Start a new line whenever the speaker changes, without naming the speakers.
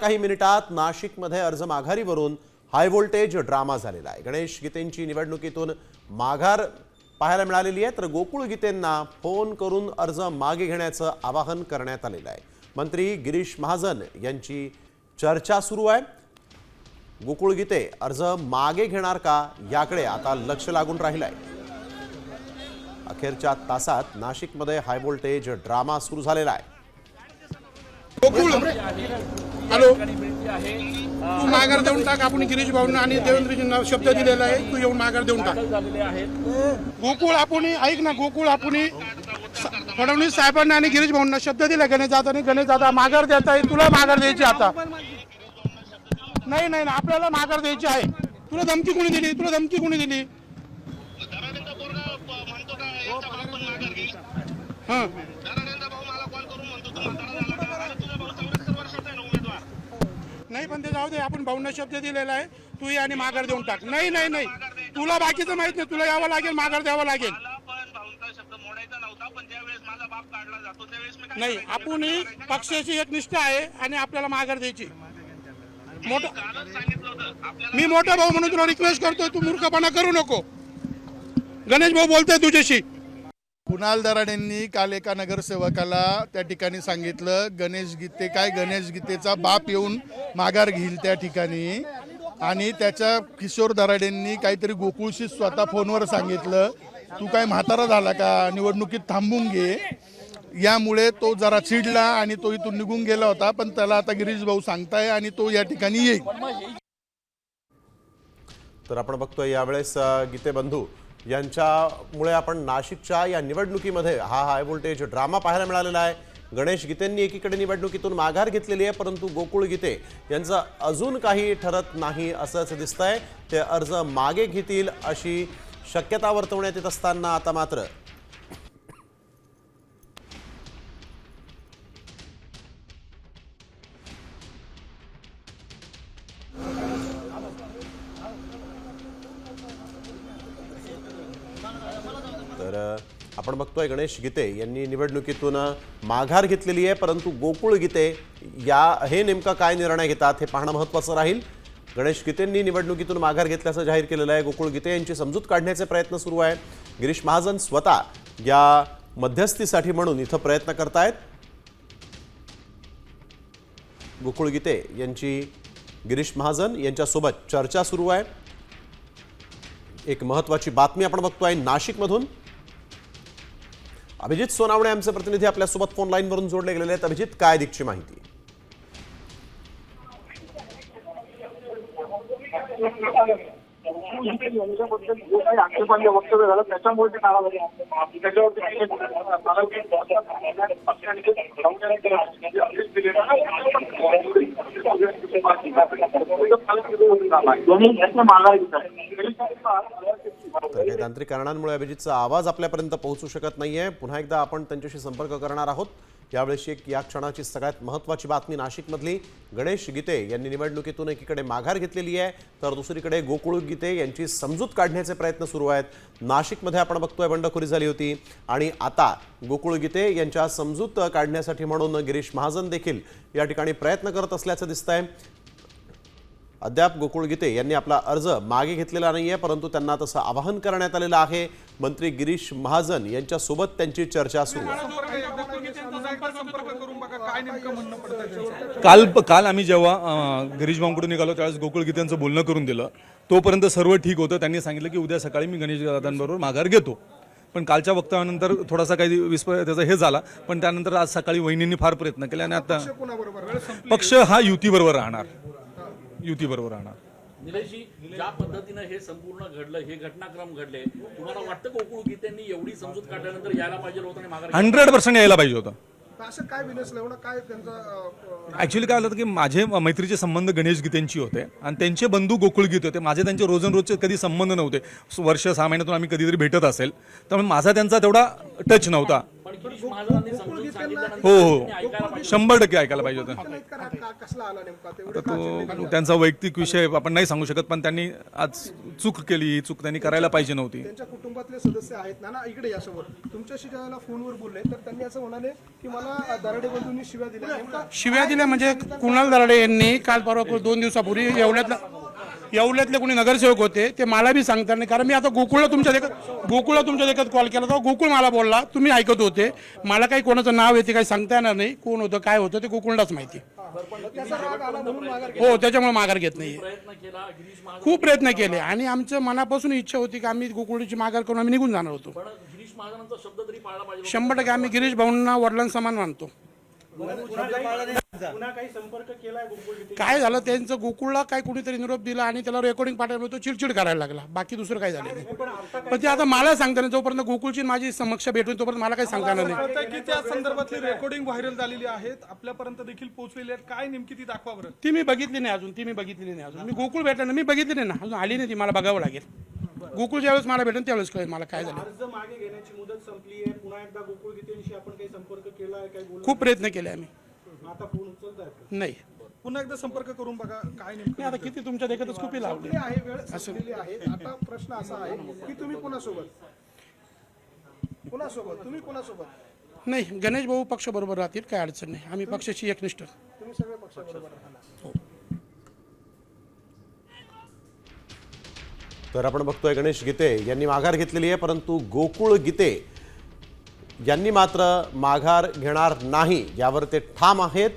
काही मिनिटात नाशिकमध्ये अर्ज माघारीवरून हाय व्होल्टेज ड्रामा झालेला आहे। गणेश गीतेंची निवडणुकीतून माघार पाहायला मिळालेली आहे, तर गोकुळ गीतेंना फोन करून अर्ज मागे घेण्याचं आवाहन करण्यात आलेलं आहे। मंत्री गिरीश महाजन यांची चर्चा सुरू आहे। गोकुळ गीते अर्ज मागे घेणार का याकडे आता लक्ष लागून राहिलं आहे। अखेरच्या तासात नाशिकमध्ये हाय व्होल्टेज ड्रामा सुरू झालेला आहे।
गोकुळ हॅलो, तू माघार देऊन टाक। आपण गिरीश भाऊंना आणि देवेंद्रजींना शब्द दिलेला आहे, तू येऊन माघार देऊन टाक। गोकुळ आपण ऐक ना, गोकुळ आपण फडणवीस साहेबांना आणि गिरीश भाऊंना शब्द दिला गणेश दादा माघार देत आहे, तुला माघार द्यायची आता नाही नाही आपल्याला माघार द्यायची आहे। तुला धमकी कोणी दिली? हां नाही पण ते जाऊ दे, आपण भाऊंना शब्द दिलेला आहे, तू ये आणि माघार देऊन टाक। नाही तुला बाकीचं माहित नाही, तुला यावं लागेल, माघार द्यावं लागेल। नाही आपण पक्षाची एक निष्ठा आहे आणि आपल्याला माघार द्यायची। मी मोठा भाऊ म्हणून तुला रिक्वेस्ट करतोय, तू मूर्खपणा करू नको। गणेश भाऊ बोलतोय तुझ्याशी।
कुणाल दराडेंनी काल एका नगरसेवकाला त्या ठिकाणी सांगितलं गणेश गीतेचा बाप येऊन माघार घेईल त्या ठिकाणी, आणि त्याच्या किशोर दराडेंनी काहीतरी गोकुळशी स्वतः फोनवर सांगितलं तू काय म्हातारा झाला का, निवडणुकीत थांबून घे। यामुळे तो जरा चिडला आणि तो इथून निघून गेला होता, पण त्याला आता गिरीश भाऊ सांगताय आणि तो या ठिकाणी येईल।
तर आपण बघतोय यावेळेस गीते बंधू यांच्यामुळे आपण नाशिकच्या या निवडणुकीमध्ये हाय व्होल्टेज ड्रामा पाहायला मिळालेला आहे। गणेश गीतेंनी एकीकडे निवडणुकीतूून माघार घेतलेली आहे, परंतु गोकुळ गीते यांचं अजून काही ठरत नाही असंच दिसतंय। ते अर्ज मागे घेतील अशी शक्यता वर्तवण्यात येत असताना आता मात्र तर आपण बघतोय गणेश गीते यांनी निवडणुकीतून माघार घेतलेली आहे, परंतु गोकुळ गीते हे नेमका काय निर्णय घेतात हे पाहणं महत्त्वाचं राहील। गणेश गीतेंनी निवडणुकीतून माघार घेतल्याचं जाहीर केलेलं आहे। गोकुळ गीते यांची समजूत काढण्याचे प्रयत्न सुरू आहे। गिरीश महाजन स्वतः या मध्यस्थीसाठी म्हणून इथं प्रयत्न करतायत। गोकुळ गीते यांची गिरीश महाजन यांच्यासोबत चर्चा सुरू आहे। एक महत्त्वाची बातमी आपण बघतोय नाशिकमधून। अभिजित सोनावणे आमचे प्रतिनिधी आपल्यासोबत फोन लाईनवरून जोडले गेलेले आहेत। अभिजित, काय अधिकची माहिती?
वक्तव्य झालं त्याच्यामुळे
काही तांत्रिक कारणांमुळे अभिजितचा आवाज आपल्यापर्यंत पोहोचू शकत नाहीये। पुन्हा एकदा आपण त्यांच्याशी संपर्क करणार आहोत। यावेळेस या क्षणाची सगळ्यात महत्त्वाची बातमी नाशिकमधली। गणेश गीते यांनी निवडणुकीतून एकीकडे माघार घेतलेली आहे, तर दुसरीकडे गोकुळ गीते यांची समजूत काढण्याचे प्रयत्न सुरू आहेत। नाशिकमध्ये आपण बघतोय बंडखोरी झाली होती आणि आता गोकुळ गीते यांच्या समजूत काढण्यासाठी म्हणून गिरीश महाजन देखील या ठिकाणी प्रयत्न करत असल्याचं दिसतंय। अद्याप गोकुळ गीते यांनी आपला अर्ज मागे घेतलेला नाहीये, परंतु त्यांना तसं आवाहन करण्यात आलेलं आहे। मंत्री गिरीश महाजन यांच्यासोबत त्यांची चर्चा सुरू आहे।
काल आम्ही जेव्हा गिरीश भाऊंकडून निघालो त्यावेळेस गोकुळ गीतेंचं बोलणं करून दिलं, तोपर्यंत सर्व ठीक होतं। त्यांनी सांगितलं की उद्या सकाळी मी गणेश दादांबरोबर माघार घेतो, पण कालच्या वक्तव्यानंतर थोडासा काही त्याचा हे झाला, पण त्यानंतर आज सकाळी वहिनींनी फार प्रयत्न केले आणि आता पक्ष हा युतीबरोबर राहणार।
निलेशजी, ज्या पद्धतीने हे संपूर्ण घडलं, हे घटनाक्रम घडले, तुम्हाला वाटतं गोकुळ गीतेंनी एवढी समजूत काढल्यानंतर यायला पाहिजे होतं आणि माघार
100% यायला पाहिजे होतं।
असं काय विनसलं एवढं काय त्यांचं?
ऍक्च्युली काय झालं की माझे मैत्रीचे संबंध गणेश गीतेंची होते आणि त्यांचे बंधू गोकुळ गीते होते। माझे त्यांचे रोजचे कधी संबंध नव्हते। वर्ष 6 महिन्यातून आम्ही कधीतरी भेटत असेल, त्यामुळे माझा त्यांचा तेवढा टच नव्हता।
पण गिरीश महाजनांनी समजून सांगितल्यानंतर
हो
त्यांनी
हो
ऐकायला पाहिजे.
100% ऐकायला पाहिजे होतं.
कसला आला नेमका ते
आता तो त्यांचा वैयक्तिक विषय आपण नाही सांगू शकत, पण त्यांनी आज चूक केली, ही चूक त्यांनी करायला पाहिजे नव्हती.
त्यांच्या कुटुंबातले सदस्य आहेत ना इकडे यासोबत तुमच्याशी ज्यावेळेला फोनवर बोलले तर त्यांनी असं म्हणाले की मला दराडे बंधूंनी शिव्या दिल्या. नेमका
शिव्या दिल्या म्हणजे कुणाल दराडे यांनी काल परवा 2 दिवसापूर्वी येवल्यातले कोणी नगरसेवक होते ते मला बी सांगता नाही, कारण मी आता गोकुळला तुमच्या देखत कॉल केला तर गोकुळ मला बोलला, तुम्ही ऐकत होते, मला काही कोणाचं नाव येते काही सांगता येणार नाही, कोण होतं काय होतं ते गोकुळलाच माहिती.
त्याचा राग आला म्हणून माघार
हो, त्याच्यामुळे माघार घेत नाही.
प्रयत्न केला गिरीश महाजन,
खूप प्रयत्न केले आणि आमच्या मनापासून इच्छा होती की आम्ही गोकुळची माघार करून आम्ही निघून जाणार होतो.
पण गिरीश महाजनांचा शब्द तरी पाळला पाहिजे.
100% आम्ही गिरीश भाऊंना वडिलांसमान मानतो. काय झालं त्यांचं गोकुळला काय कुणीतरी निरोप दिला आणि त्याला रेकॉर्डिंग पाठवलं, तो चिडचिड करायला लागला, बाकी दुसरं काय झालं नाही. पण ते आता मला सांगता नाही, जोपर्यंत गोकुळची माझी समक्ष भेटून तोपर्यंत मला काही सांगता येणार नाही.
कळतंय की त्या संदर्भातली रेकॉर्डिंग व्हायरल झालेली आहेत, आपल्यापर्यंत देखील पोहोचलेली आहेत. काय नेमकी ती दाखवा बरं.
ती मी बघितली नाही अजून, मी गोकुळ भेटलं ना, मी बघितली नाही ना अजून, आली नाही ती, मला बघावं लागेल. गोकुळ ज्यावेळेस मला भेटेल त्यावेळेस कळेल मला काय झालं.
अर्ज मागे घेण्याची मुदत संपली आहे. पुन्हा एकदा गोकुळ गीतेंशी आपण काही संपर्क केला आहे, काही बोललो
खूप प्रयत्न केले आम्ही,
आता फोन उचलतायत
नाही.
पुन्हा एकदा संपर्क करून बघा काय नेमकं.
मी आता किती तुमच्या देखतच खूप लावले.
आहे, वेळ संपलेली आहे. आता प्रश्न असा आहे की तुम्ही कोणासोबत तुम्ही कोणासोबत
नाही, गणेश भाऊ पक्ष बरोबर राहतील, काय अडचण नाही, आम्ही पक्षाची एकनिष्ठ.
तुम्ही सगळे पक्षाबरोबर आहात.
तर आपण बघतोय गणेश गीते यांनी माघार घेतलेली आहे, परंतु गोकुळ गीते यांनी मात्र माघार घेणार नाही यावर ते ठाम आहेत.